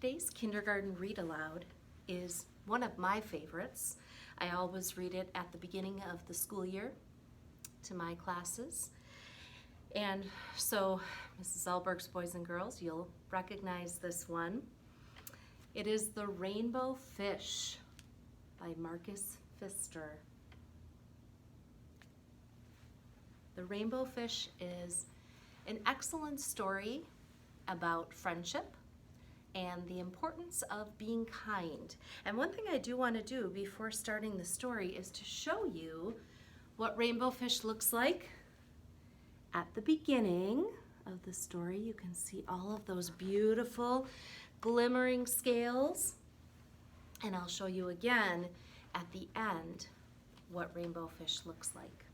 Today's kindergarten read aloud is one of my favorites. I always read it at the beginning of the school year to my classes. And so, Mrs. Alberg's boys and girls, you'll recognize this one. It is The Rainbow Fish by Marcus Pfister. The Rainbow Fish is an excellent story about friendship and the importance of being kind. And one thing I do want to do before starting the story is to show you what Rainbow Fish looks like. At the beginning of the story, you can see all of those beautiful glimmering scales. And I'll show you again at the end what Rainbow Fish looks like.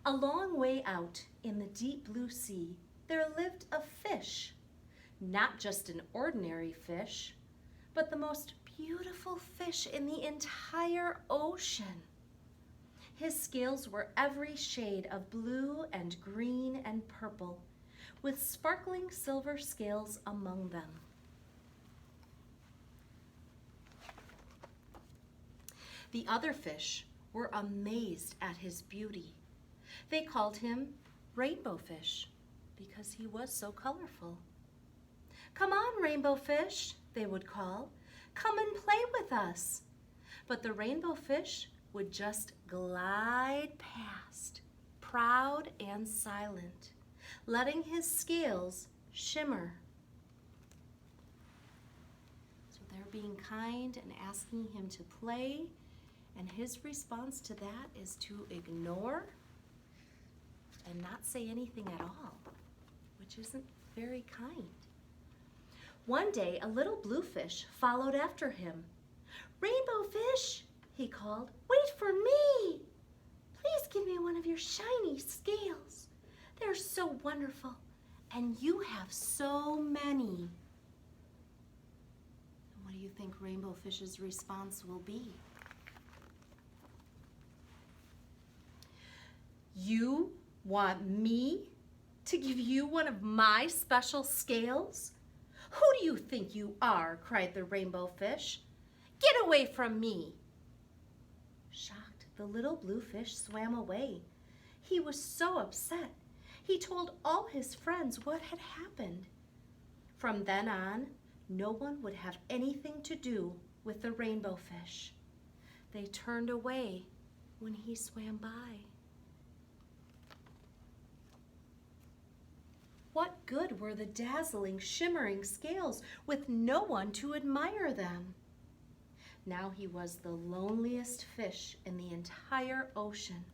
A long way out in the deep blue sea, there lived a fish, not just an ordinary fish, but the most beautiful fish in the entire ocean. His scales were every shade of blue and green and purple, with sparkling silver scales among them. The other fish were amazed at his beauty. They called him Rainbow Fish because he was so colorful. "Come on, Rainbow Fish," they would call. "Come and play with us." But the Rainbow Fish would just glide past, proud and silent, letting his scales shimmer. So they're being kind and asking him to play, and his response to that is to ignore and not say anything at all, which isn't very kind. One day, a little bluefish followed after him. "Rainbow Fish," he called, "wait for me. Please give me one of your shiny scales. They're so wonderful, and you have so many." And what do you think Rainbow Fish's response will be? "You want me to give you one of my special scales? Who do you think you are?" cried the Rainbow Fish. "Get away from me." Shocked, the little blue fish swam away. He was so upset. He told all his friends what had happened. From then on, no one would have anything to do with the Rainbow Fish. They turned away when he swam by. What good were the dazzling, shimmering scales with no one to admire them? Now he was the loneliest fish in the entire ocean.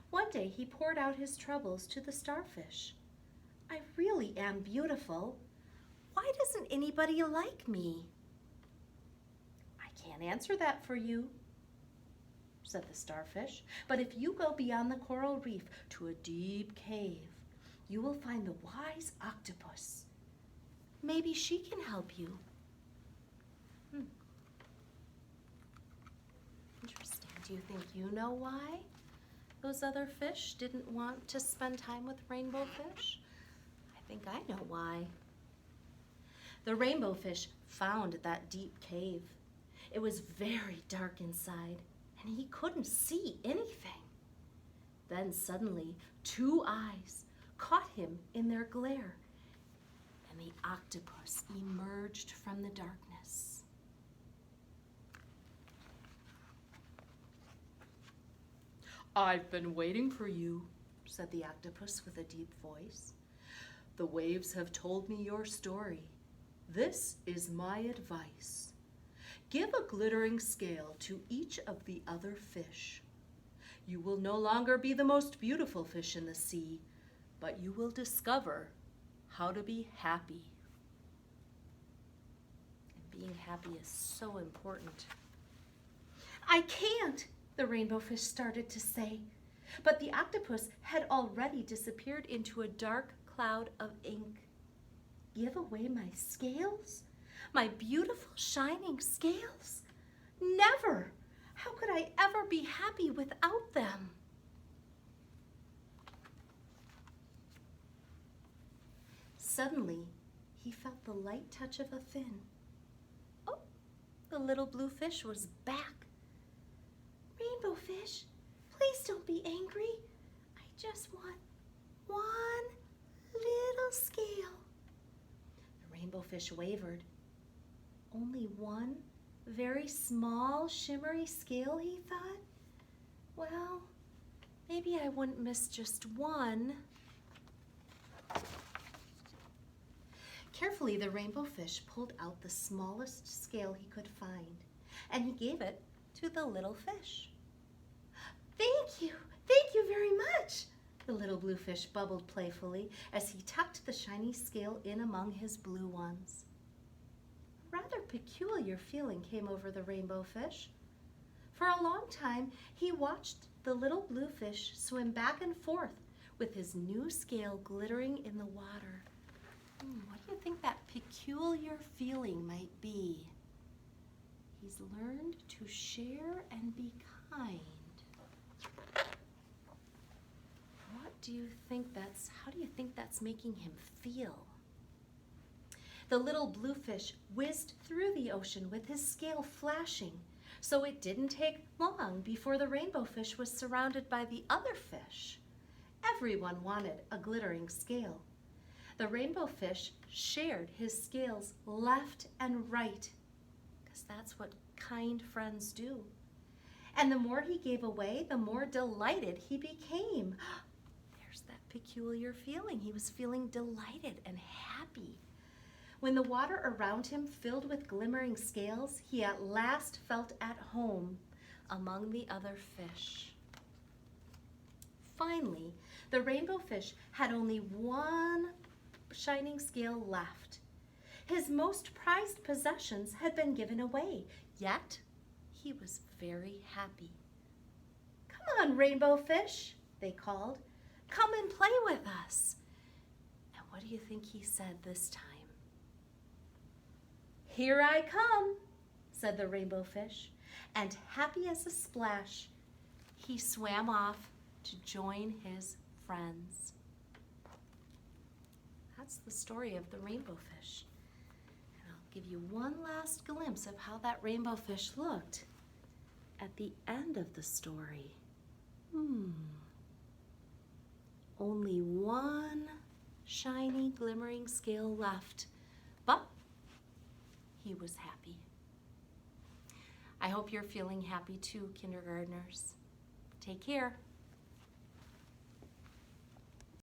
One day he poured out his troubles to the starfish. "I really am beautiful. Why doesn't anybody like me?" "I can't answer that for you," said the starfish, "but if you go beyond the coral reef to a deep cave, you will find the wise octopus. Maybe she can help you." Interesting. Do you think you know why those other fish didn't want to spend time with Rainbow Fish? I think I know why. The Rainbow Fish found that deep cave. It was very dark inside, and he couldn't see anything. Then suddenly, two eyes caught him in their glare, and the octopus emerged from the darkness. "I've been waiting for you," said the octopus with a deep voice. "The waves have told me your story. This is my advice. Give a glittering scale to each of the other fish. You will no longer be the most beautiful fish in the sea, but you will discover how to be happy." And being happy is so important. "I can't," the Rainbow Fish started to say, but the octopus had already disappeared into a dark cloud of ink. "Give away my scales? My beautiful shining scales? Never! How could I ever be happy without them?" Suddenly, he felt the light touch of a fin. Oh, the little blue fish was back. Rainbow fish, please don't be angry. I just want one little scale. The rainbow fish wavered. Only one very small, shimmery scale, he thought. Well, maybe I wouldn't miss just one. Carefully, the rainbow fish pulled out the smallest scale he could find, and he gave it to the little fish. Thank you very much, the little blue fish bubbled playfully as he tucked the shiny scale in among his blue ones. A rather peculiar feeling came over the rainbow fish. For a long time, he watched the little blue fish swim back and forth with his new scale glittering in the water. What do you think that peculiar feeling might be? He's learned to share and be kind. How do you think that's making him feel? The little blue fish whizzed through the ocean with his scale flashing, so it didn't take long before the rainbow fish was surrounded by the other fish. Everyone wanted a glittering scale. The rainbow fish shared his scales left and right, because that's what kind friends do. And the more he gave away, the more delighted he became. There's that peculiar feeling. He was feeling delighted and happy. When the water around him filled with glimmering scales, he at last felt at home among the other fish. Finally, the rainbow fish had only one shining scale left. His most prized possessions had been given away, yet he was very happy. "Come on, rainbow fish," they called. "Come and play with us." And what do you think he said this time? "Here I come," said the rainbow fish, and happy as a splash, he swam off to join his friends. That's the story of the rainbow fish. And I'll give you one last glimpse of how that rainbow fish looked at the end of the story. Only one shiny, glimmering scale left, but he was happy. I hope you're feeling happy too, kindergartners. Take care.